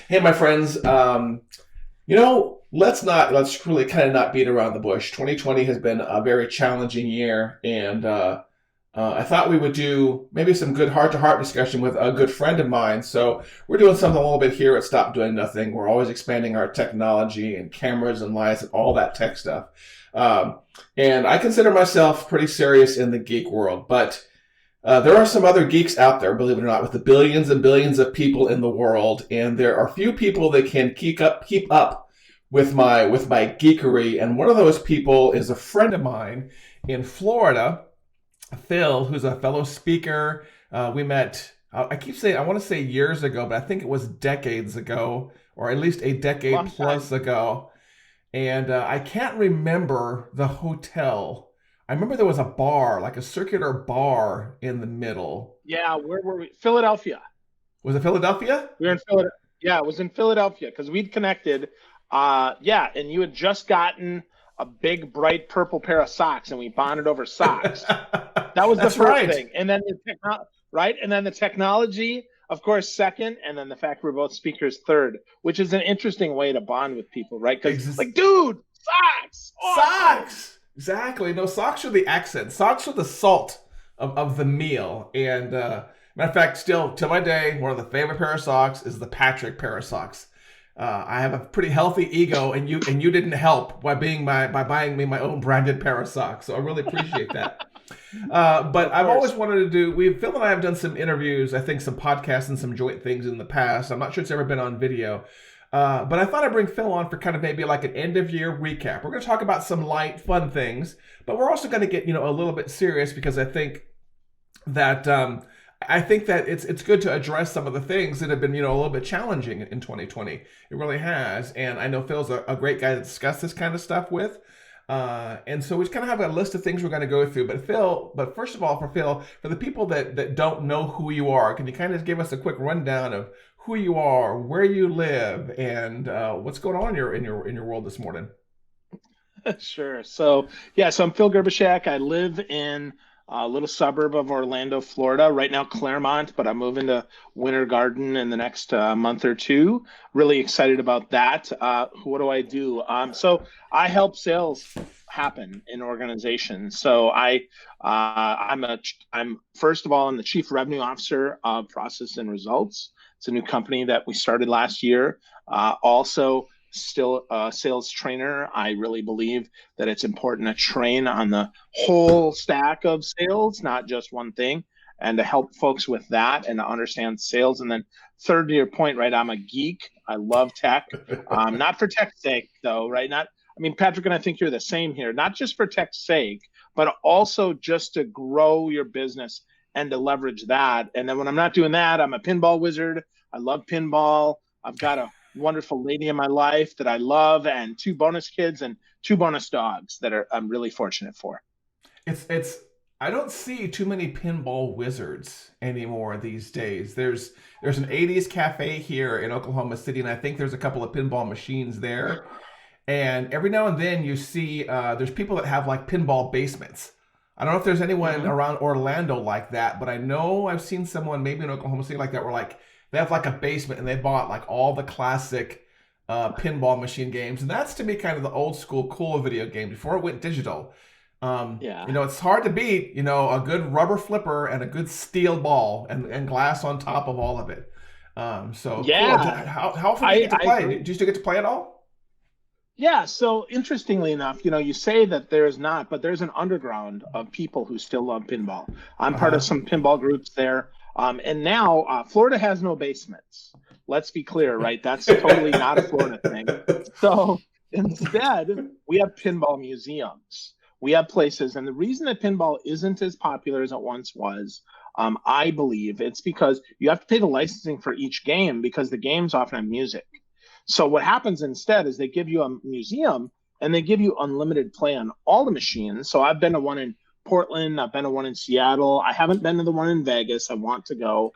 Hey, my friends. Let's really kind of not beat around the bush. 2020 has been a very challenging year, and I thought we would do maybe some good heart-to-heart discussion with a good friend of mine. So we're doing something a little bit here at Stop Doing Nothing. We're always expanding our technology and cameras and lights and all that tech stuff. Um, and I consider myself pretty serious in the geek world, but there are some other geeks out there, believe it or not, with the billions and billions of people in the world, and there are few people that can keep up with my geekery. And one of those people is a friend of mine in Florida, Phil, who's a fellow speaker. We met. I keep saying I want to say years ago, but I think it was decades ago, or at least a decade Long time. plus ago. And I can't remember the hotel. I remember there was a bar, like a circular bar in the middle. Yeah, where were we? Philadelphia. Was it Philadelphia? We were in Philadelphia. Yeah, it was in Philadelphia because we'd connected. Yeah, and you had just gotten a big bright purple pair of socks, and we bonded over socks. That was the That's first right. thing, and then right, and then the technology, of course, second, and then the fact we're both speakers third, which is an interesting way to bond with people, right? Because Ex- like, dude, socks, awesome. Socks. Exactly. No, socks are the accent. Socks are the salt of the meal. And matter of fact, still to my day, one of the favorite pair of socks is the Patrick pair of socks. I have a pretty healthy ego, and you didn't help by buying me my own branded pair of socks. So I really appreciate that. But Of I've always course. wanted to do. Phil and I have done some interviews, I think some podcasts and some joint things in the past. I'm not sure it's ever been on video, but I thought I'd bring Phil on for kind of maybe like an end of year recap. We're going to talk about some light, fun things, but we're also going to get a little bit serious because I think that it's good to address some of the things that have been a little bit challenging in 2020. It really has, and I know Phil's a great guy to discuss this kind of stuff with. And so we just kind of have a list of things we're going to go through. But first of all, for Phil, for the people that don't know who you are, can you kind of give us a quick rundown of who you are, where you live, and what's going on in your world this morning? Sure. So I'm Phil Gerbyshak. I live in a little suburb of Orlando, Florida. Right now, Claremont, but I'm moving to Winter Garden in the next month or two. Really excited about that. What do I do? So I help sales happen in organizations. I'm first of all, I'm the Chief Revenue Officer of Process and Results. It's a new company that we started last year. Also, still a sales trainer. I really believe that it's important to train on the whole stack of sales, not just one thing, and to help folks with that and to understand sales. And then third, to your point, right, I'm a geek. I love tech. Not for tech's sake, though, right? I mean, Patrick and I think you're the same here, not just for tech's sake, but also just to grow your business and to leverage that. And then when I'm not doing that, I'm a pinball wizard. I love pinball. I've got a wonderful lady in my life that I love, and two bonus kids and two bonus dogs that I'm really fortunate for. It's I don't see too many pinball wizards anymore these days. There's an 80s cafe here in Oklahoma City, and I think there's a couple of pinball machines there. And every now and then you see there's people that have like pinball basements. I don't know if there's anyone Hmm. around Orlando like that, but I know I've seen someone maybe in Oklahoma City like that where like they have like a basement and they bought like all the classic pinball machine games. And that's to me kind of the old school cool video game before it went digital. Yeah. It's hard to beat, a good rubber flipper and a good steel ball and glass on top of all of it. So cool. Yeah, How often do you I, get to I play? agree. Do you still get to play at all? Yeah, so interestingly enough, you say that there's not, but there's an underground of people who still love pinball. I'm part of Uh-huh. some pinball groups there. And now Florida has no basements. Let's be clear, right? That's totally not a Florida thing. So instead, we have pinball museums. We have places, and the reason that pinball isn't as popular as it once was, I believe, it's because you have to pay the licensing for each game because the games often have music. So what happens instead is they give you a museum and they give you unlimited play on all the machines. So I've been to one in Portland, I've been to one in Seattle. I haven't been to the one in Vegas. I want to go.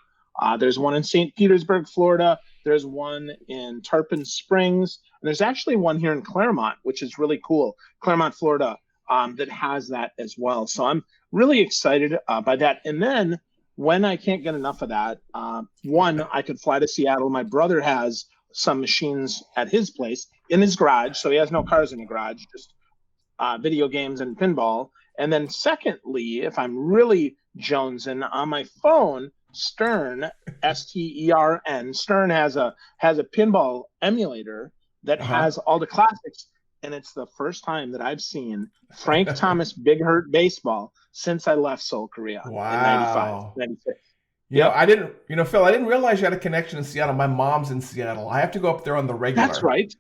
There's one in St. Petersburg, Florida. There's one in Tarpon Springs. And there's actually one here in Claremont, which is really cool. Claremont, Florida, that has that as well. So I'm really excited by that. And then when I can't get enough of that, one, I could fly to Seattle. My brother has some machines at his place in his garage. So he has no cars in the garage, just video games and pinball. And then secondly, if I'm really jonesing on my phone, Stern, Stern, Stern has a pinball emulator that has all the classics. And it's the first time that I've seen Frank Thomas Big Hurt Baseball since I left Seoul, Korea in 95, 96. I didn't, Phil, I didn't realize you had a connection in Seattle. My mom's in Seattle. I have to go up there on the regular. That's right.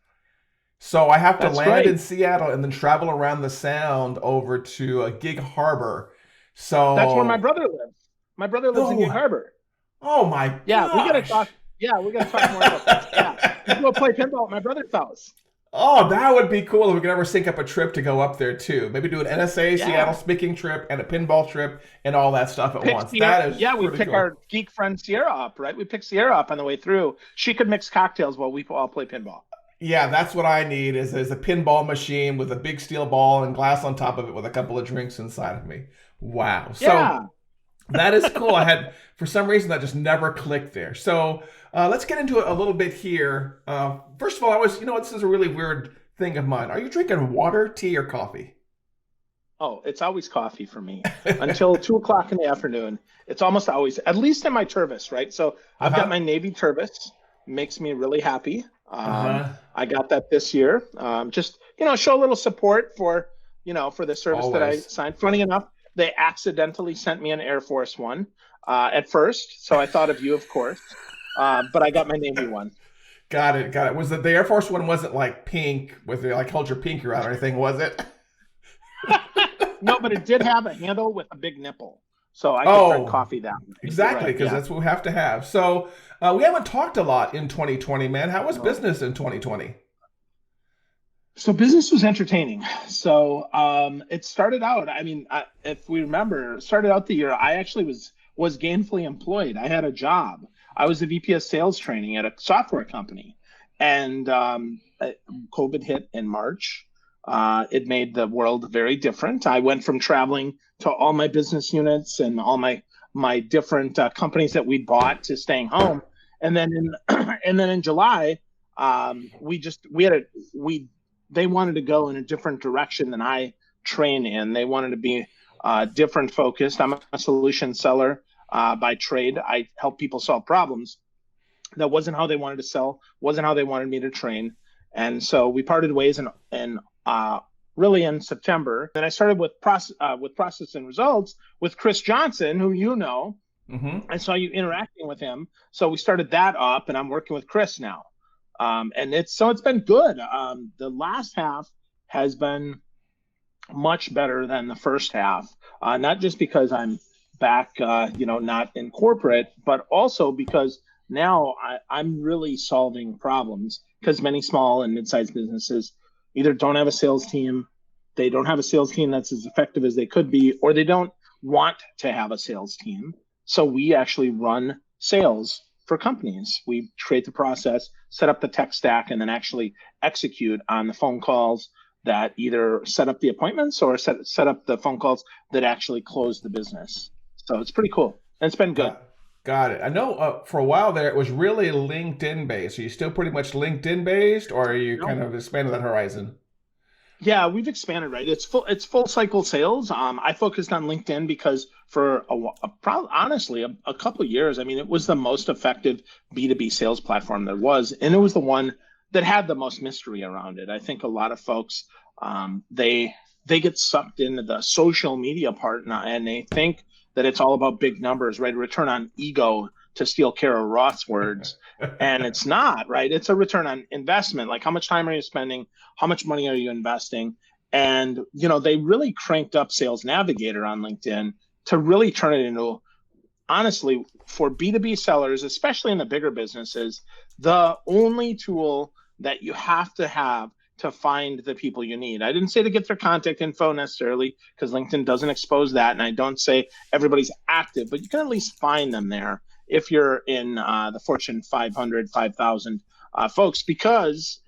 So I have to land in Seattle and then travel around the Sound over to Gig Harbor. So that's where my brother lives. My brother lives in Gig Harbor. Oh my gosh. Yeah, we gotta talk. Yeah, we gotta talk more about this. Yeah, we go play pinball at my brother's house. Oh, that would be cool if we could ever sync up a trip to go up there too. Maybe do an NSA Seattle speaking trip and a pinball trip and all that stuff at once. We pick our geek friend Sierra up, right? We pick Sierra up on the way through. She could mix cocktails while we all play pinball. Yeah, that's what I need is a pinball machine with a big steel ball and glass on top of it with a couple of drinks inside of me. Wow. So that is cool. For some reason, that just never clicked there. So let's get into it a little bit here. First of all, this is a really weird thing of mine. Are you drinking water, tea, or coffee? Oh, it's always coffee for me until 2:00 in the afternoon. It's almost always, at least in my Tervis, right? So I've got my Navy Tervis, makes me really happy. I got that this year. Just, show a little support for the service that I signed. Funny enough, they accidentally sent me an Air Force One at first. So I thought of you, of course. But I got my Navy one. Got it. Was it the Air Force One wasn't like pink with held your pinky out or anything, was it? No, but it did have a handle with a big nipple. So I could drink coffee that way. Exactly, because that's what we have to have. So we haven't talked a lot in 2020, man. How was business in 2020? So business was entertaining. So it started out, if we remember, started out the year, I actually was gainfully employed. I had a job. I was the VP of sales training at a software company. And COVID hit in March. It made the world very different. I went from traveling to all my business units and all my different companies that we bought to staying home. And then in July, they wanted to go in a different direction than I train in. They wanted to be different focused. I'm a solution seller by trade. I help people solve problems. That wasn't how they wanted to sell, wasn't how they wanted me to train. And so we parted ways in really in September. Then I started with process and results with Chris Johnson, who you know. Mm-hmm. I saw you interacting with him. So we started that up, and I'm working with Chris now. And it's been good. The last half has been much better than the first half, not just because I'm back, not in corporate, but also because now I'm really solving problems because many small and mid-sized businesses either don't have a sales team, they don't have a sales team that's as effective as they could be, or they don't want to have a sales team. So we actually run sales for companies. We create the process, set up the tech stack, and then actually execute on the phone calls that either set up the appointments or set up the phone calls that actually close the business. So it's pretty cool. And it's been good. Got it. I know for a while there, it was really LinkedIn based. Are you still pretty much LinkedIn based, or are you kind of expanded that horizon? Yeah, we've expanded, right? It's full cycle sales. I focused on LinkedIn because for honestly a couple of years, it was the most effective B2B sales platform there was, and it was the one that had the most mystery around it. I think a lot of folks they get sucked into the social media part and they think that it's all about big numbers, right? A return on ego, to steal Kara Roth's words. And it's not, right? It's a return on investment. Like, how much time are you spending? How much money are you investing? And, they really cranked up Sales Navigator on LinkedIn to really turn it into, honestly, for B2B sellers, especially in the bigger businesses, the only tool that you have to find the people you need. I didn't say to get their contact info necessarily, because LinkedIn doesn't expose that. And I don't say everybody's active, but you can at least find them there if you're in the Fortune 500, 5,000 folks, because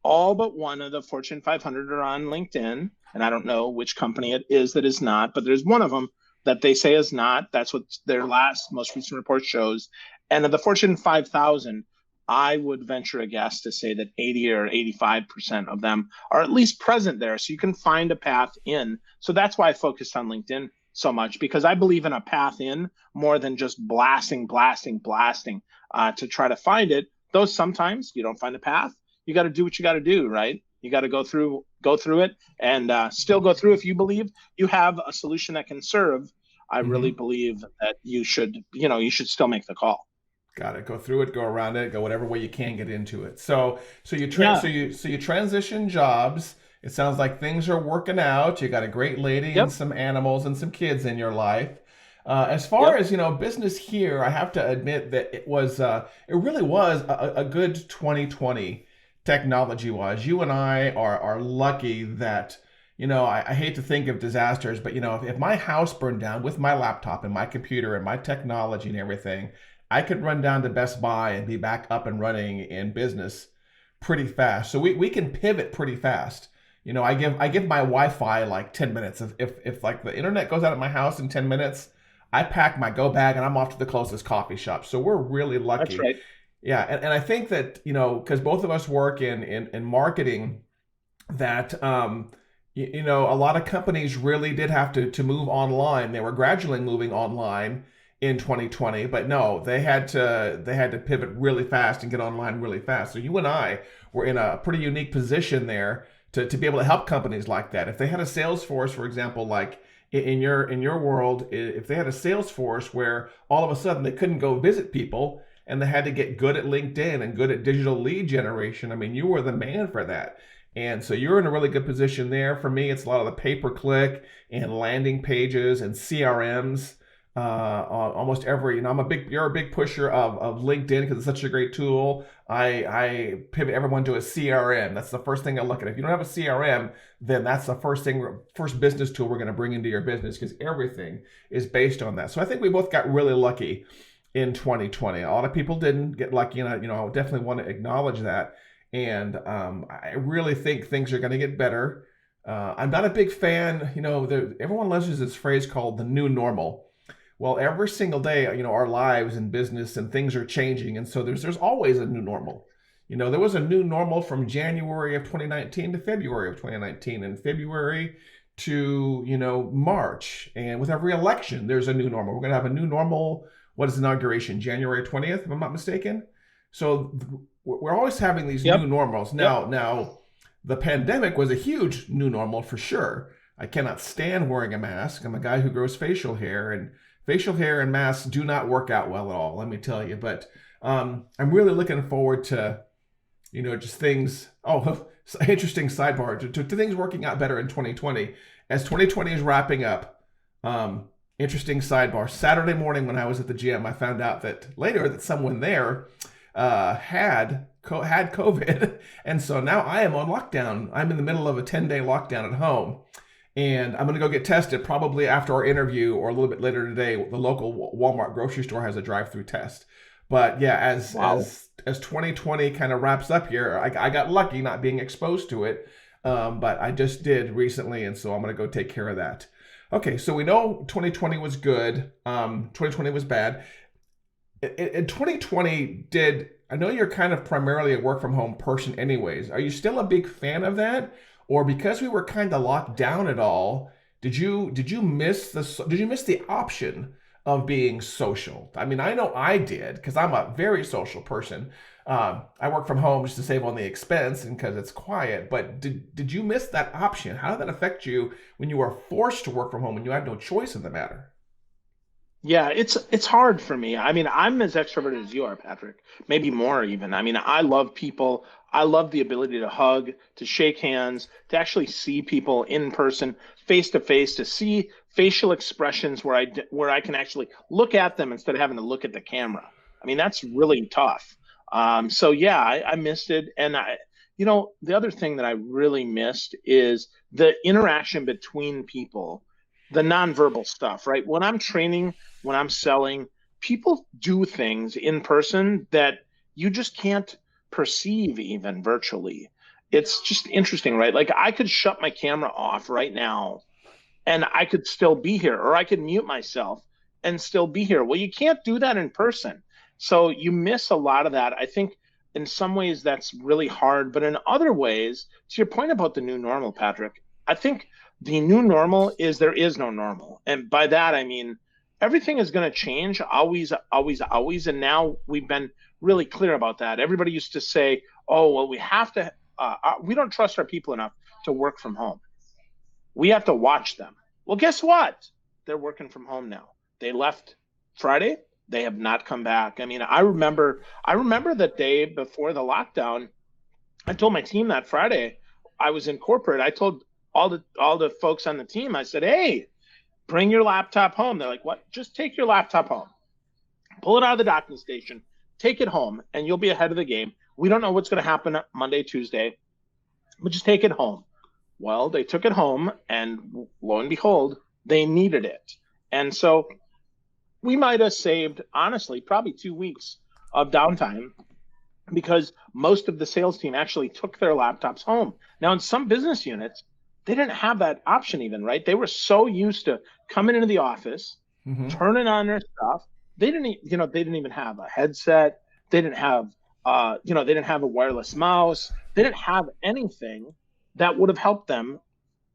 all but one of the Fortune 500 are on LinkedIn. And I don't know which company it is that is not, but there's one of them that they say is not. That's what their most recent report shows. And of the Fortune 5,000, I would venture a guess to say that 80 or 85% of them are at least present there. So you can find a path in. So that's why I focused on LinkedIn so much, because I believe in a path in more than just blasting to try to find it. Though sometimes you don't find a path, you got to do what you got to do, right? You got to go through it, and still go through. If you believe you have a solution that can serve, I really Hmm. believe that you should still make the call. Got it. Go through it, go around it, go whatever way you can get into it. Yeah. So you transition jobs. It sounds like things are working out. You got a great lady and Yep. some animals and some kids in your life. As far Yep. as business here, I have to admit that it really was a good 2020 technology wise. You and I are lucky that I hate to think of disasters, but if my house burned down with my laptop and my computer and my technology and everything, I could run down to Best Buy and be back up and running in business pretty fast. So we can pivot pretty fast. I give my Wi-Fi like 10 minutes. If like the internet goes out at my house in 10 minutes, I pack my go bag and I'm off to the closest coffee shop. So we're really That's lucky. right. Yeah, and I think that, because both of us work in marketing, that a lot of companies really did have to move online. They were gradually moving online in 2020, but no, they had to pivot really fast and get online really fast. So you and I were in a pretty unique position there to be able to help companies like that. If they had a sales force, for example, like in your world, if they had a sales force where all of a sudden they couldn't go visit people and they had to get good at LinkedIn and good at digital lead generation, I mean, you were the man for that. And so you're in a really good position there. For me, it's a lot of the pay-per-click and landing pages and CRMs on almost every. You're a big pusher of LinkedIn because it's such a great tool. I pivot everyone to a CRM. That's the first thing I look at. If you don't have a CRM, then that's the first business tool we're going to bring into your business because everything is based on that. So I think we both got really lucky in 2020. A lot of people didn't get lucky, and I definitely want to acknowledge that. And I really think things are going to get better. I'm not a big fan. Everyone loves this phrase called the new normal. Well, every single day, our lives and business and things are changing, and so there's always a new normal. There was a new normal from January of 2019 to February of 2019, and February to March, and with every election, there's a new normal. We're going to have a new normal. What is inauguration? January 20th, if I'm not mistaken. So we're always having these Yep. new normals. Yep. Now, the pandemic was a huge new normal for sure. I cannot stand wearing a mask. I'm a guy who grows facial hair, and facial hair and masks do not work out well at all, let me tell you. But I'm really looking forward to, just things. Oh, interesting sidebar to things working out better in 2020. As 2020 is wrapping up, interesting sidebar. Saturday morning when I was at the gym, I found out that someone there had COVID, and so now I am on lockdown. I'm in the middle of a 10-day lockdown at home, and I'm gonna go get tested probably after our interview or a little bit later today. The local Walmart grocery store has a drive-through test. But yeah, as Wow. as as 2020 kind of wraps up here, I got lucky not being exposed to it, but I just did recently, and so I'm gonna go take care of that. Okay, so we know 2020 was good. 2020 was bad. In 2020, I know you're kind of primarily a work from home person anyways. Are you still a big fan of that? Or because we were kind of locked down at all, did you miss the option of being social? I mean, I know I did because I'm a very social person. I work from home just to save on the expense and because it's quiet. But did you miss that option? How did that affect you when you were forced to work from home when you had no choice in the matter? Yeah, it's hard for me. I mean, I'm as extroverted as you are, Patrick. Maybe more even. I mean, I love people. I love the ability to hug, to shake hands, to actually see people in person, face to face, to see facial expressions where I can actually look at them instead of having to look at the camera. I mean, that's really tough. So yeah, I missed it, and the other thing that I really missed is the interaction between people, the nonverbal stuff, right? When I'm training, when I'm selling, people do things in person that you just can't perceive even virtually. It's just interesting, right? Like I could shut my camera off right now and I could still be here, or I could mute myself and still be here. Well, you can't do that in person. So you miss a lot of that. I think in some ways that's really hard, but in other ways, to your point about the new normal, Patrick, I think the new normal is there is no normal. And by that, I mean, everything is going to change always, always, always. And now we've been really clear about that. Everybody used to say, oh, well, we don't trust our people enough to work from home. We have to watch them. Well, guess what? They're working from home now. They left Friday. They have not come back. I mean, I remember the day before the lockdown. I told my team that Friday I was in corporate. I told all the folks on the team, I said, hey, bring your laptop home. They're like, what? Just take your laptop home. Pull it out of the docking station. Take it home, and you'll be ahead of the game. We don't know what's going to happen Monday, Tuesday, but just take it home. Well, they took it home, and lo and behold, they needed it. And so we might have saved, honestly, probably 2 weeks of downtime because most of the sales team actually took their laptops home. Now, in some business units, they didn't have that option even, right? They were so used to coming into the office, turning on their stuff. They didn't even have a headset. They didn't have, they didn't have a wireless mouse. They didn't have anything that would have helped them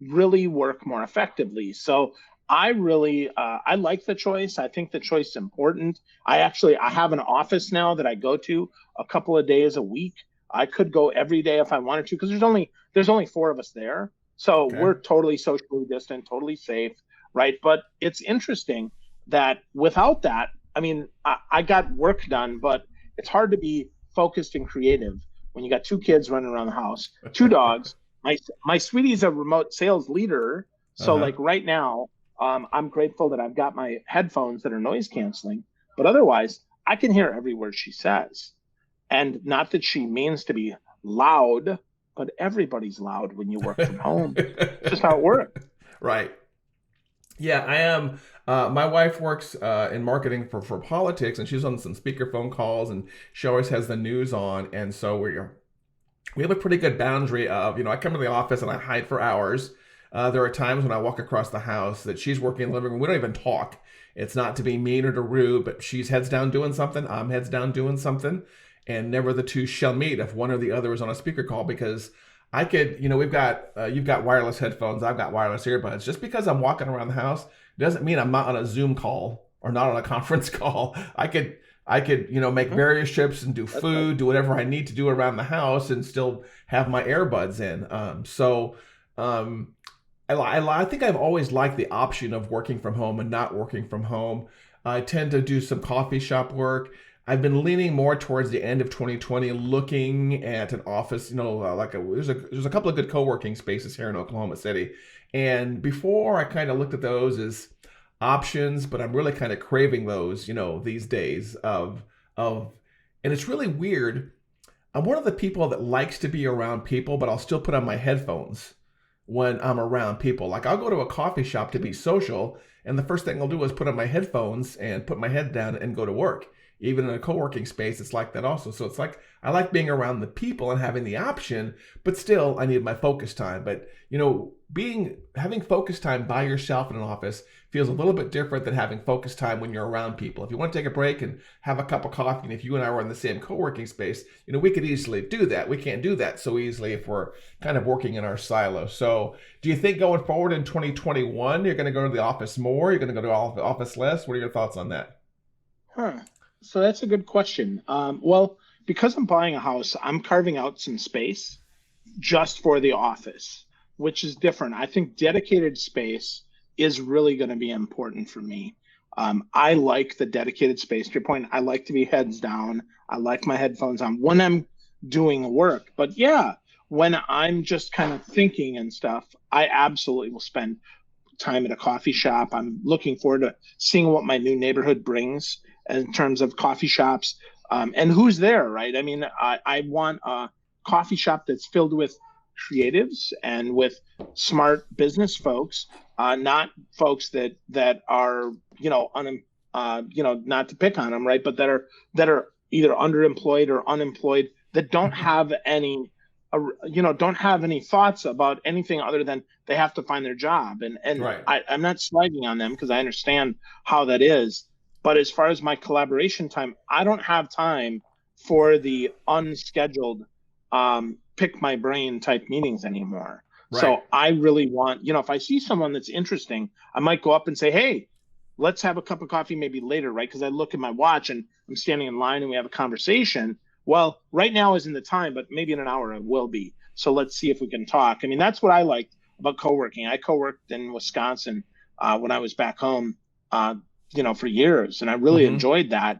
really work more effectively. So I really, I like the choice. I think the choice is important. I have an office now that I go to a couple of days a week. I could go every day if I wanted to, because there's only 4 of us there. So we're totally socially distant, totally safe, right? But it's interesting that without that, I mean, I got work done, but it's hard to be focused and creative when you got 2 kids running around the house, 2 dogs. My sweetie's a remote sales leader. So like right now, I'm grateful that I've got my headphones that are noise canceling, but otherwise I can hear every word she says. And not that she means to be loud, but everybody's loud when you work from home. It's just how it works. Right. Yeah, I am. My wife works in marketing for politics, and she's on some speakerphone calls, and she always has the news on. And so we have a pretty good boundary of, I come to the office and I hide for hours. There are times when I walk across the house that she's working in the living room. We don't even talk. It's not to be mean or to rude, but she's heads down doing something. I'm heads down doing something. And never the two shall meet if one or the other is on a speaker call, because I could, you've got wireless headphones, I've got wireless earbuds. Just because I'm walking around the house doesn't mean I'm not on a Zoom call or not on a conference call. I could, make various trips and do food, do whatever I need to do around the house and still have my earbuds in. I think I've always liked the option of working from home and not working from home. I tend to do some coffee shop work. I've been leaning more towards the end of 2020, looking at an office. There's a couple of good co-working spaces here in Oklahoma City, and before I kind of looked at those as options, but I'm really kind of craving those, these days and it's really weird. I'm one of the people that likes to be around people, but I'll still put on my headphones when I'm around people. Like I'll go to a coffee shop to be social, and the first thing I'll do is put on my headphones and put my head down and go to work. Even in a co-working space, it's like that also. So it's like I like being around the people and having the option, but still I need my focus time. But having focus time by yourself in an office feels a little bit different than having focus time when you're around people. If you want to take a break and have a cup of coffee, and if you and I were in the same co-working space, we could easily do that. We can't do that so easily if we're kind of working in our silo. So do you think going forward in 2021, you're going to go to the office more? You're going to go to the office less? What are your thoughts on that? So that's a good question. Well, because I'm buying a house, I'm carving out some space just for the office, which is different. I think dedicated space is really going to be important for me. I like the dedicated space. To your point, I like to be heads down. I like my headphones on when I'm doing work. But yeah, when I'm just kind of thinking and stuff, I absolutely will spend time at a coffee shop. I'm looking forward to seeing what my new neighborhood brings in terms of coffee shops and who's there, right? I mean, I want a coffee shop that's filled with creatives and with smart business folks, not folks that are, not to pick on them, right? But that are either underemployed or unemployed, that don't have any thoughts about anything other than they have to find their job. And Right. I'm not slagging on them because I understand how that is. But as far as my collaboration time, I don't have time for the unscheduled pick my brain type meetings anymore. Right. So I really want, if I see someone that's interesting, I might go up and say, hey, let's have a cup of coffee maybe later, right? Because I look at my watch and I'm standing in line and we have a conversation. Well, right now isn't the time, but maybe in an hour it will be. So let's see if we can talk. I mean, that's what I like about co-working. I co-worked in Wisconsin when I was back home, for years, and I really Mm-hmm. enjoyed that.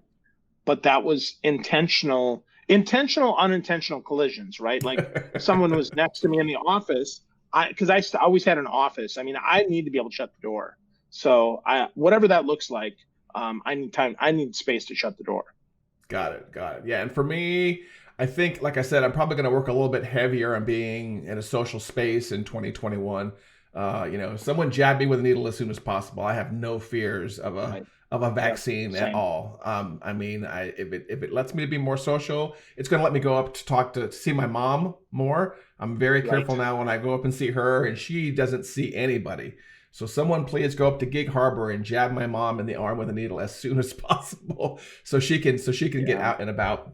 But that was intentional, unintentional collisions, right? Like someone was next to me in the office, because I always had an office. I mean, I need to be able to shut the door. So whatever that looks like, I need time. I need space to shut the door. Got it. Got it. Yeah. And for me, I think, like I said, I'm probably going to work a little bit heavier on being in a social space in 2021. Someone jab me with a needle as soon as possible. I have no fears of a Right. vaccine Yep. at all. If it lets me to be more social, it's going to let me go up to talk to see my mom more. I'm very Right. careful now when I go up and see her, and she doesn't see anybody. So someone please go up to Gig Harbor and jab my mom in the arm with a needle as soon as possible, so she can get Yeah. out and about.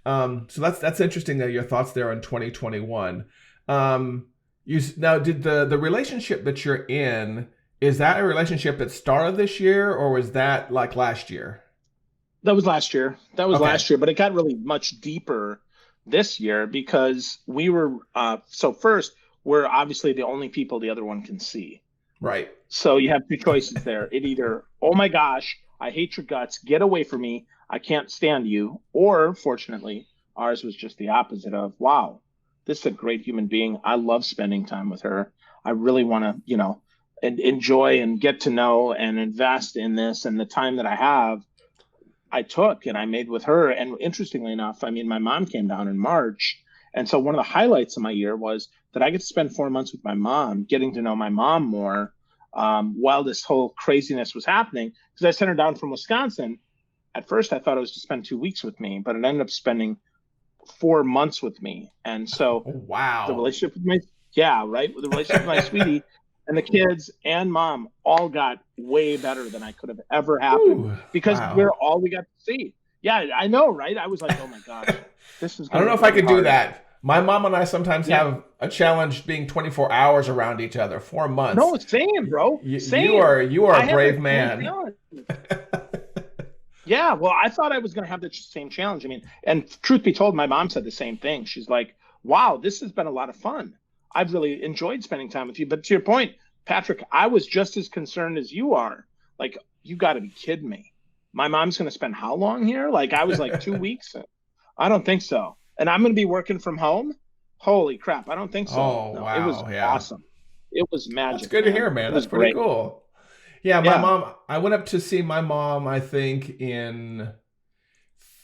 So that's interesting that your thoughts there on 2021. Now, did the relationship that you're in, is that a relationship that started this year, or was that like last year? That was last year. Okay, But it got really much deeper this year because we were, so first, we're obviously the only people the other one can see. right. So you have two choices there. It either, oh my gosh, I hate your guts, get away from me, I can't stand you. Or fortunately, ours was just the opposite of, wow, this is a great human being. I love spending time with her. I really want to, enjoy and get to know and invest in this. And the time that I took and I made with her. And interestingly enough, I mean, my mom came down in March. And so one of the highlights of my year was that I get to spend 4 months with my mom, getting to know my mom more, while this whole craziness was happening. Because I sent her down from Wisconsin. At first, I thought it was to spend 2 weeks with me, but it ended up spending 4 months with me. And so Oh, the wow. relationship with the relationship with my sweetie and the kids and mom all got way better than I could have ever happened Whew, because we're wow. all we got to see. Yeah, I know, right? I was like, oh my gosh, this is I going don't to know be if I really could do hard. that. My mom and I sometimes Yeah, have a challenge being 24 hours around each other. 4 months. no, same, bro, You same. are a I had the brave same man. challenge. Yeah, well, I thought I was going to have the same challenge. I mean, and truth be told, my mom said the same thing. She's like, wow, this has been a lot of fun. I've really enjoyed spending time with you. But to your point, Patrick, I was just as concerned as you are. Like, you got to be kidding me. My mom's going to spend how long here? Like, I was like 2 weeks. I don't think so. And I'm going to be working from home. Holy crap. I don't think so. Oh, No, it was wow. Yeah. awesome. It was That's magic, good to man. hear, man. It That's was pretty great. cool. Yeah, my Yeah. mom, I went up to see my mom, I think, in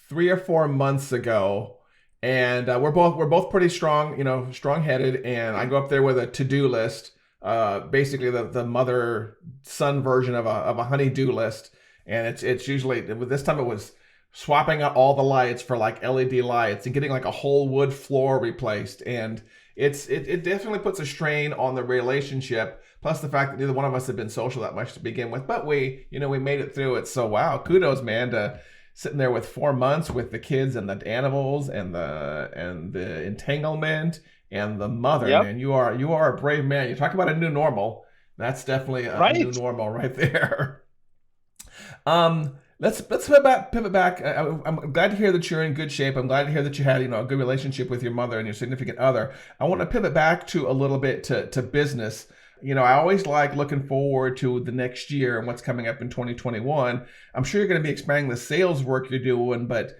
3 or 4 months ago. And we're both pretty strong, strong headed. And I go up there with a to do list, basically the mother son version of a honey-do list. And it's usually, this time it was swapping out all the lights for like LED lights and getting like a whole wood floor replaced. And it definitely puts a strain on the relationship. Plus the fact that neither one of us had been social that much to begin with, but we made it through it. So wow, kudos, man, to sitting there with 4 months with the kids and the animals and the entanglement and the mother. Yep. Man, you are a brave man. You talk about a new normal. That's definitely a new Right. normal right there. Let's pivot back. I'm glad to hear that you're in good shape. I'm glad to hear that you had a good relationship with your mother and your significant other. I want to pivot back to a little bit to business. I always like looking forward to the next year and what's coming up in 2021. I'm sure you're going to be expanding the sales work you're doing, but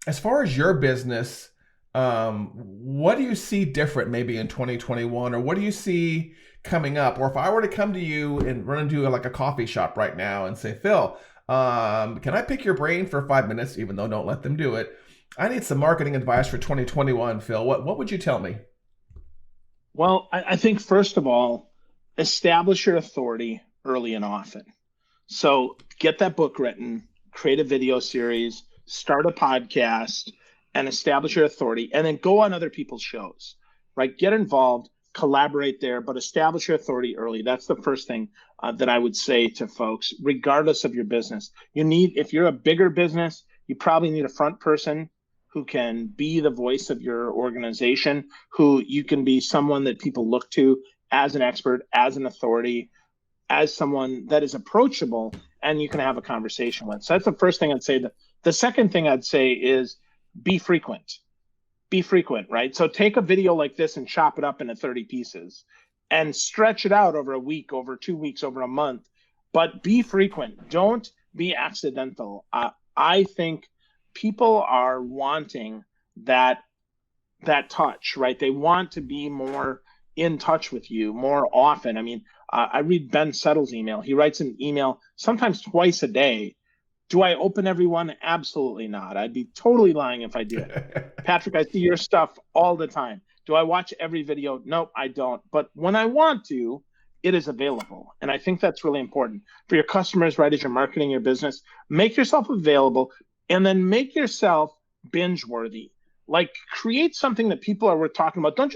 as far as your business, what do you see different maybe in 2021, or what do you see coming up? Or if I were to come to you and run into like a coffee shop right now and say, Phil, can I pick your brain for 5 minutes? Even though don't let them do it. I need some marketing advice for 2021, Phil. What would you tell me? Well, I think first of all, establish your authority early and often. So get that book written, create a video series, start a podcast, and establish your authority, and then go on other people's shows, right? Get involved, collaborate there, but establish your authority early. That's the first thing that I would say to folks, regardless of your business. If you're a bigger business, you probably need a front person who can be the voice of your organization, who you can be someone that people look to as an expert, as an authority, as someone that is approachable and you can have a conversation with. So that's the first thing I'd say. The second thing I'd say is be frequent. Be frequent, right? So take a video like this and chop it up into 30 pieces and stretch it out over a week, over 2 weeks, over a month. But be frequent. Don't be accidental. I think people are wanting that touch, right? They want to be more in touch with you more often. I mean, I read Ben Settle's email. He writes an email sometimes twice a day. Do I open every one? Absolutely not. I'd be totally lying if I did. Patrick, I see your stuff all the time. Do I watch every video? Nope, I don't. But when I want to, it is available. And I think that's really important for your customers, right? As you're marketing your business, make yourself available and then make yourself binge worthy. Like create something that people are worth talking about. Don't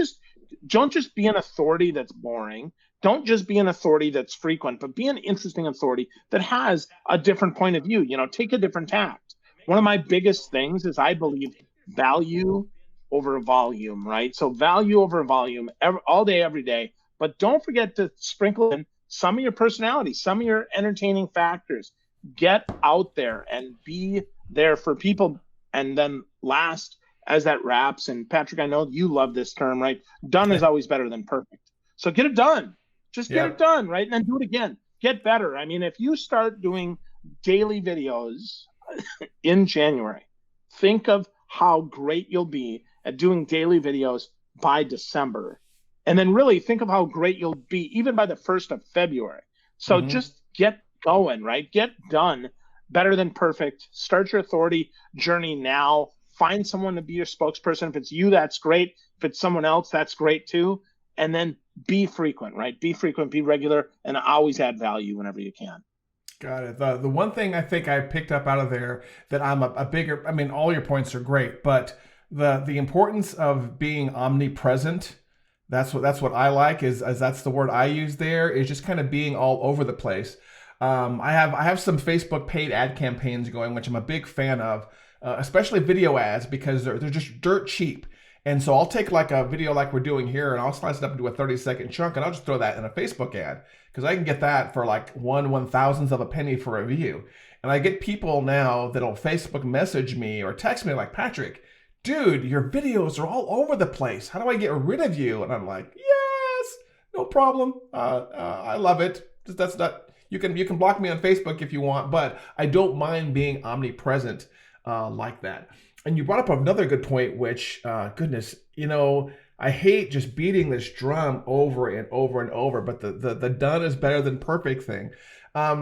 just be an authority that's boring. Don't just be an authority that's frequent, but be an interesting authority that has a different point of view. Take a different tact. One of my biggest things is I believe value over volume, right? So value over volume all day, every day. But don't forget to sprinkle in some of your personality, some of your entertaining factors. Get out there and be there for people. And then last, as that wraps, and Patrick, I know you love this term, right? Done is always better than perfect. So get it done. Just get it done, right? And then do it again. Get better. I mean, if you start doing daily videos in January, think of how great you'll be at doing daily videos by December. And then really think of how great you'll be even by the 1st of February. So just get going, right? Get done. Better than perfect. Start your authority journey now. Find someone to be your spokesperson. If it's you, that's great. If it's someone else, that's great too. And then be frequent, right? Be frequent, be regular, and always add value whenever you can. Got it. The one thing I think I picked up out of there that I'm a bigger, I mean, all your points are great, but the importance of being omnipresent, that's what I like is that's the word I use there, is just kind of being all over the place. I have some Facebook paid ad campaigns going, which I'm a big fan of, especially video ads, because they're just dirt cheap. And so I'll take like a video like we're doing here and I'll slice it up into a 30-second chunk and I'll just throw that in a Facebook ad because I can get that for like 1/1000th of a penny for a view. And I get people now that'll Facebook message me or text me like, Patrick, dude, your videos are all over the place. How do I get rid of you? And I'm like, yes, no problem. I love it. That's not, you can block me on Facebook if you want, but I don't mind being omnipresent like that. And you brought up another good point, which, goodness, I hate just beating this drum over and over and over, but the done is better than perfect thing. I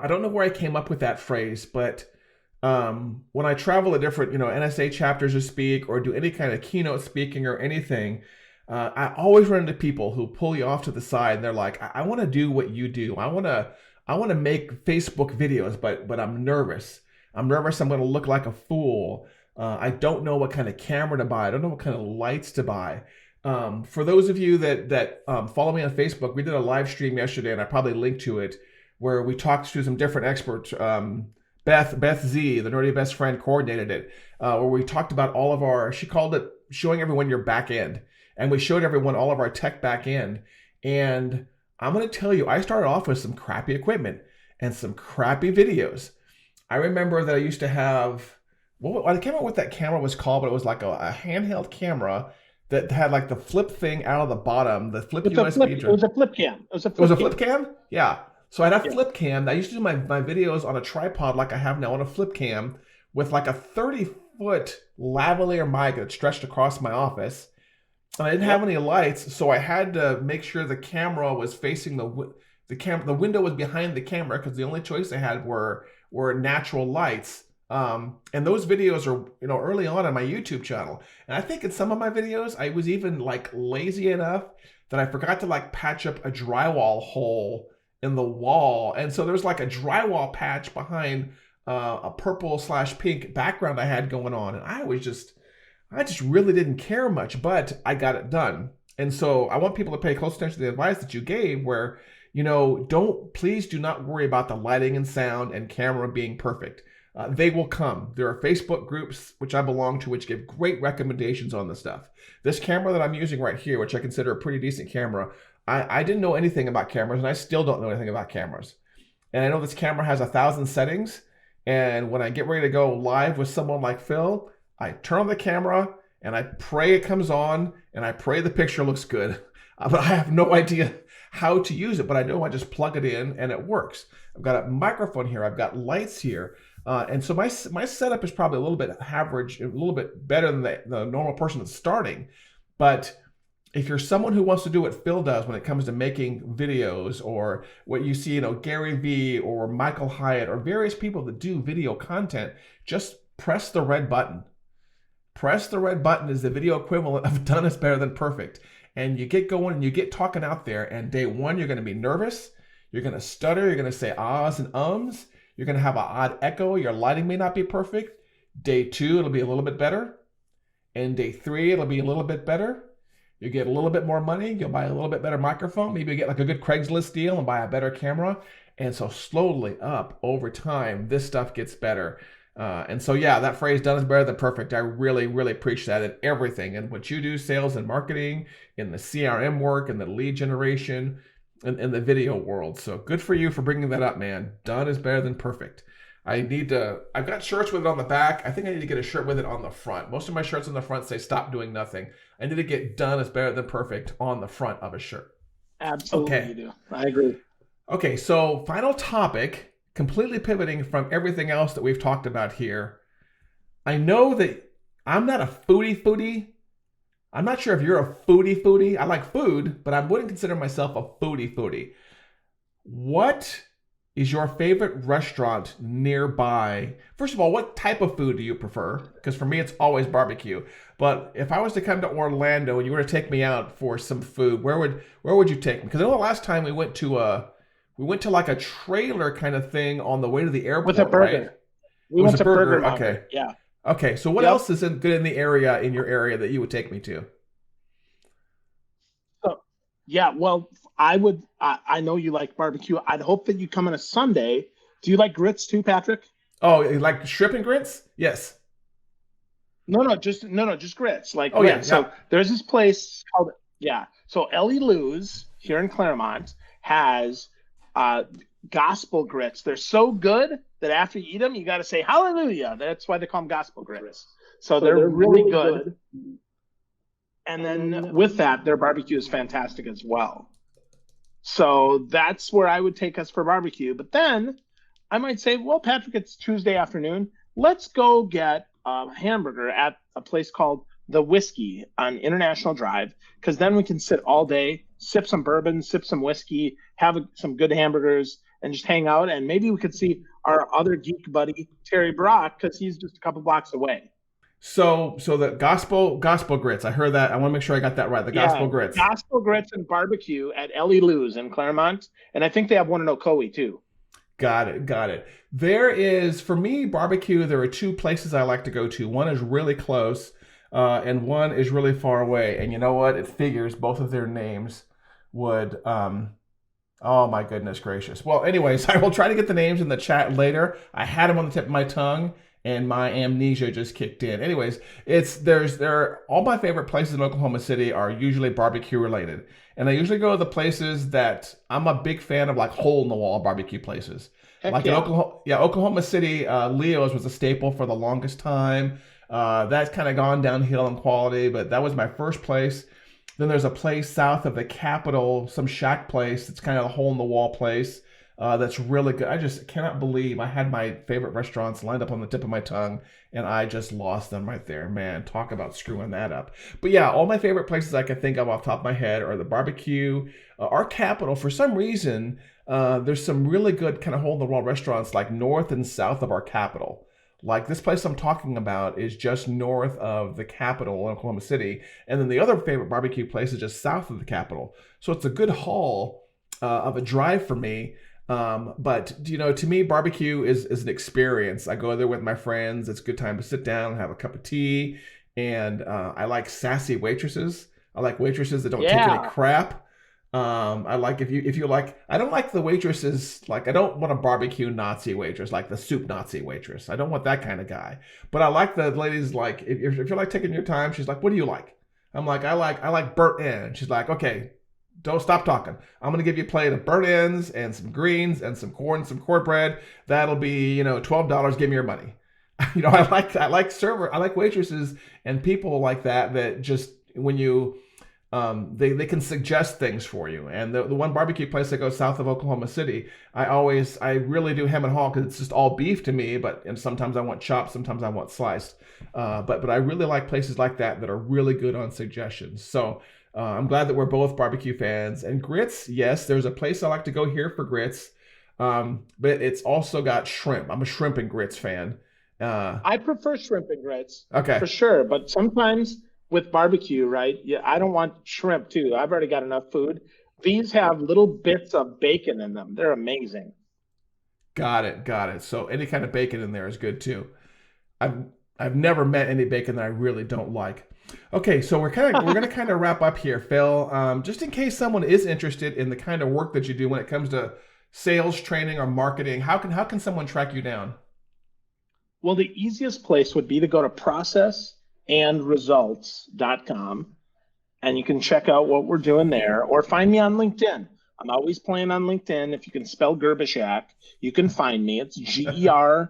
don't know where I came up with that phrase, but when I travel to different, NSA chapters to speak or do any kind of keynote speaking or anything, I always run into people who pull you off to the side and they're like, I want to do what you do. I want to make Facebook videos, but I'm nervous. I'm nervous I'm going to look like a fool. I don't know what kind of camera to buy. I don't know what kind of lights to buy. For those of you that follow me on Facebook, we did a live stream yesterday, and I probably linked to it, where we talked to some different experts. Beth Z, the Nerdy Best Friend, coordinated it, where we talked about all of our, she called it showing everyone your back end. And we showed everyone all of our tech back end. And I'm going to tell you, I started off with some crappy equipment and some crappy videos. I remember that I used to have, I can't remember what that camera was called, but it was like a handheld camera that had like the flip thing out of the bottom, the flip USB. It was a flip cam. It was a flip cam? Yeah. So I had a flip cam. I used to do my videos on a tripod like I have now on a flip cam with like a 30-foot lavalier mic that stretched across my office. And I didn't have any lights, so I had to make sure the camera was facing the window was behind the camera because the only choice I had were natural lights. And those videos are, early on my YouTube channel. And I think in some of my videos, I was even like lazy enough that I forgot to like patch up a drywall hole in the wall. And so there's like a drywall patch behind a purple/pink background I had going on. And I just really didn't care much, but I got it done. And so I want people to pay close attention to the advice that you gave where, please do not worry about the lighting and sound and camera being perfect. they will come. There are Facebook groups which I belong to, which give great recommendations on the stuff. This camera that I'm using right here, which I consider a pretty decent camera, I didn't know anything about cameras, and I still don't know anything about cameras. And I know this camera has 1,000 settings. And when I get ready to go live with someone like Phil, I turn on the camera and I pray it comes on and I pray the picture looks good. But I have no idea how to use it, but I know I just plug it in and it works. I've got a microphone here. I've got lights here. And so my setup is probably a little bit average, a little bit better than the normal person that's starting. But if you're someone who wants to do what Phil does when it comes to making videos, or what you see, Gary Vee or Michael Hyatt or various people that do video content, just press the red button. Press the red button is the video equivalent of done is better than perfect. And you get going and you get talking out there, and day one, you're going to be nervous. You're going to stutter. You're going to say ahs and ums. You're going to have an odd echo. Your lighting may not be perfect. Day two, it'll be a little bit better. And day three, it'll be a little bit better. You get a little bit more money. You'll buy a little bit better microphone. Maybe you get like a good Craigslist deal and buy a better camera. And so slowly up over time, this stuff gets better. And so, yeah, that phrase, done is better than perfect. I really, really preach that in everything. And what you do, sales and marketing, in the CRM work, and the lead generation, and in the video world. So good for you for bringing that up, man. Done is better than perfect. I've got shirts with it on the back. I think I need to get a shirt with it on the front. Most of my shirts on the front say stop doing nothing. I need to get done is better than perfect on the front of a shirt. Absolutely, okay. You do. I agree. Okay, so final topic, completely pivoting from everything else that we've talked about here. I know that I'm not a foodie. I'm not sure if you're a foodie. I like food, but I wouldn't consider myself a foodie. What is your favorite restaurant nearby? First of all, what type of food do you prefer? Because for me, it's always barbecue. But if I was to come to Orlando and you were to take me out for some food, where would you take me? Because I know the last time we went to like a trailer kind of thing on the way to the airport. With a burger. Right? We went to Burger Mountain. Okay. Yeah. Okay. So what else is good in your area that you would take me to? Yeah, well, I know you like barbecue. I'd hope that you come on a Sunday. Do you like grits too, Patrick? Oh, you like shrimp and grits? Yes. No, just grits. Like, oh, grits. Yeah. So there's this place called, so Ellie Lou's here in Claremont has gospel grits. They're so good that after you eat them, you got to say hallelujah. That's why they call them gospel grits. So they're really good. And then with that, their barbecue is fantastic as well. So that's where I would take us for barbecue. But then I might say, well, Patrick, it's Tuesday afternoon. Let's go get a hamburger at a place called The Whiskey on International Drive, because then we can sit all day, sip some bourbon, sip some whiskey, have some good hamburgers, and just hang out. And maybe we could see our other geek buddy, Terry Brock, because he's just a couple blocks away. So the gospel grits. I heard that. I want to make sure I got that right. The gospel grits. Gospel grits and barbecue at Ellie Lou's in Claremont, and I think they have one in Ocoee too. Got it. There is, for me, barbecue. There are two places I like to go to. One is really close, and one is really far away. And you know what? It figures both of their names would. Oh my goodness gracious. Well, anyways, I will try to get the names in the chat later. I had them on the tip of my tongue, and my amnesia just kicked in. Anyways, all my favorite places in Oklahoma City are usually barbecue related. And I usually go to the places that I'm a big fan of, like hole in the wall barbecue places. In Oklahoma City, Leo's was a staple for the longest time. That's kind of gone downhill in quality, but that was my first place. Then there's a place south of the Capitol, some shack place. It's kind of a hole in the wall place. That's really good. I just cannot believe I had my favorite restaurants lined up on the tip of my tongue, and I just lost them right there. Man, talk about screwing that up. But yeah, all my favorite places I can think of off the top of my head are the barbecue. Our Capitol, for some reason, there's some really good kind of hole-in-the-wall restaurants like north and south of our Capitol. Like this place I'm talking about is just north of the Capitol in Oklahoma City, and then the other favorite barbecue place is just south of the Capitol. So it's a good haul of a drive for me. But to me, barbecue is an experience. I go there with my friends. It's a good time to sit down and have a cup of tea. And I like sassy waitresses. I like waitresses that don't take any crap. I like if you like. I don't like the waitresses. Like I don't want a barbecue Nazi waitress, like the soup Nazi waitress. I don't want that kind of guy. But I like the ladies. Like if you're like taking your time, she's like, "What do you like?" I'm like, I like burnt ends. She's like, "Okay, don't stop talking. I'm gonna give you a plate of burnt ends and some greens and some corn, some cornbread. That'll be $12. Give me your money." I like server. I like waitresses and people like that that just when you they can suggest things for you. And the one barbecue place that goes south of Oklahoma City, I really do hem and haw because it's just all beef to me. And sometimes I want chopped, sometimes I want sliced. But I really like places like that that are really good on suggestions. So I'm glad that we're both barbecue fans. And grits, yes, there's a place I like to go here for grits. But it's also got shrimp. I'm a shrimp and grits fan. I prefer shrimp and grits Okay. for sure, but sometimes with barbecue, right? Yeah, I don't want shrimp too. I've already got enough food. These have little bits of bacon in them. They're amazing. Got it. Got it. So any kind of bacon in there is good too. I've I've never met any bacon that I really don't like. Okay, so we're gonna kind of wrap up here, Phil. Just in case someone is interested in the kind of work that you do when it comes to sales training or marketing, how can someone track you down? Well, the easiest place would be to go to processandresults.com and you can check out what we're doing there or find me on LinkedIn. I'm always playing on LinkedIn. If you can spell Gerbyshak, you can find me. It's Gerbyshak.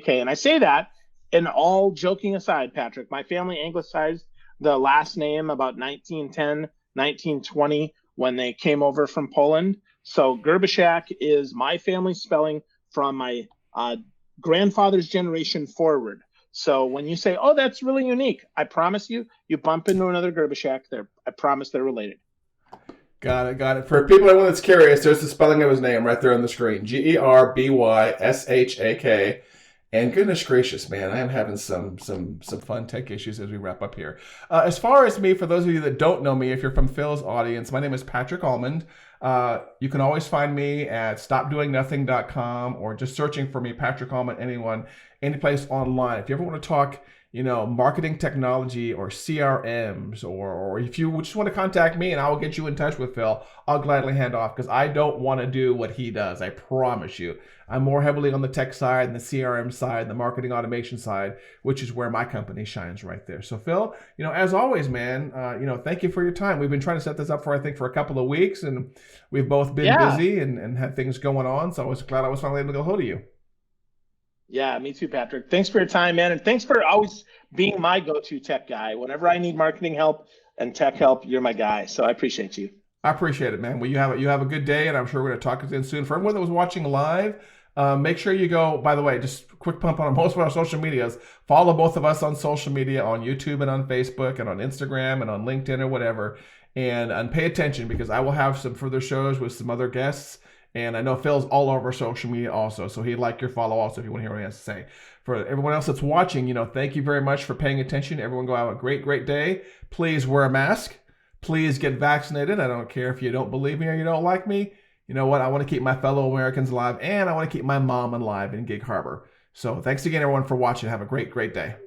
And I say that, and all joking aside, Patrick, my family anglicized the last name about 1910, 1920 when they came over from Poland. So Gerbyshak is my family spelling from my grandfather's generation forward. So when you say, "Oh, that's really unique," I promise you, you bump into another Gerbyshak. I promise they're related. Got it, got it. For people anyone that's curious, there's the spelling of his name right there on the screen. Gerbyshak. And goodness gracious, man, I am having some fun tech issues as we wrap up here. As far as me, for those of you that don't know me, if you're from Phil's audience, my name is Patrick Almond. You can always find me at stopdoingnothing.com or just searching for me, Patrick Almond, any place online. If you ever want to talk, marketing technology or CRMs, or if you just want to contact me and I will get you in touch with Phil, I'll gladly hand off because I don't want to do what he does. I promise you. I'm more heavily on the tech side and the CRM side, the marketing automation side, which is where my company shines right there. So Phil, as always, man, thank you for your time. We've been trying to set this up for, I think, for a couple of weeks, and we've both been busy and had things going on. So I was glad I was finally able to get a hold of you. Yeah, me too, Patrick. Thanks for your time, man. And thanks for always being my go-to tech guy. Whenever I need marketing help and tech help, you're my guy. So I appreciate you. I appreciate it, man. Well, you have a good day, and I'm sure we're going to talk again soon. For everyone that was watching live, make sure you go, by the way, just quick pump on most of our social medias. Follow both of us on social media, on YouTube and on Facebook and on Instagram and on LinkedIn or whatever. And pay attention because I will have some further shows with some other guests. And I know Phil's all over social media also, so he'd like your follow also if you want to hear what he has to say. For everyone else that's watching, thank you very much for paying attention. Everyone go have a great, great day. Please wear a mask. Please get vaccinated. I don't care if you don't believe me or you don't like me. You know what? I want to keep my fellow Americans alive, and I want to keep my mom alive in Gig Harbor. So thanks again, everyone, for watching. Have a great, great day.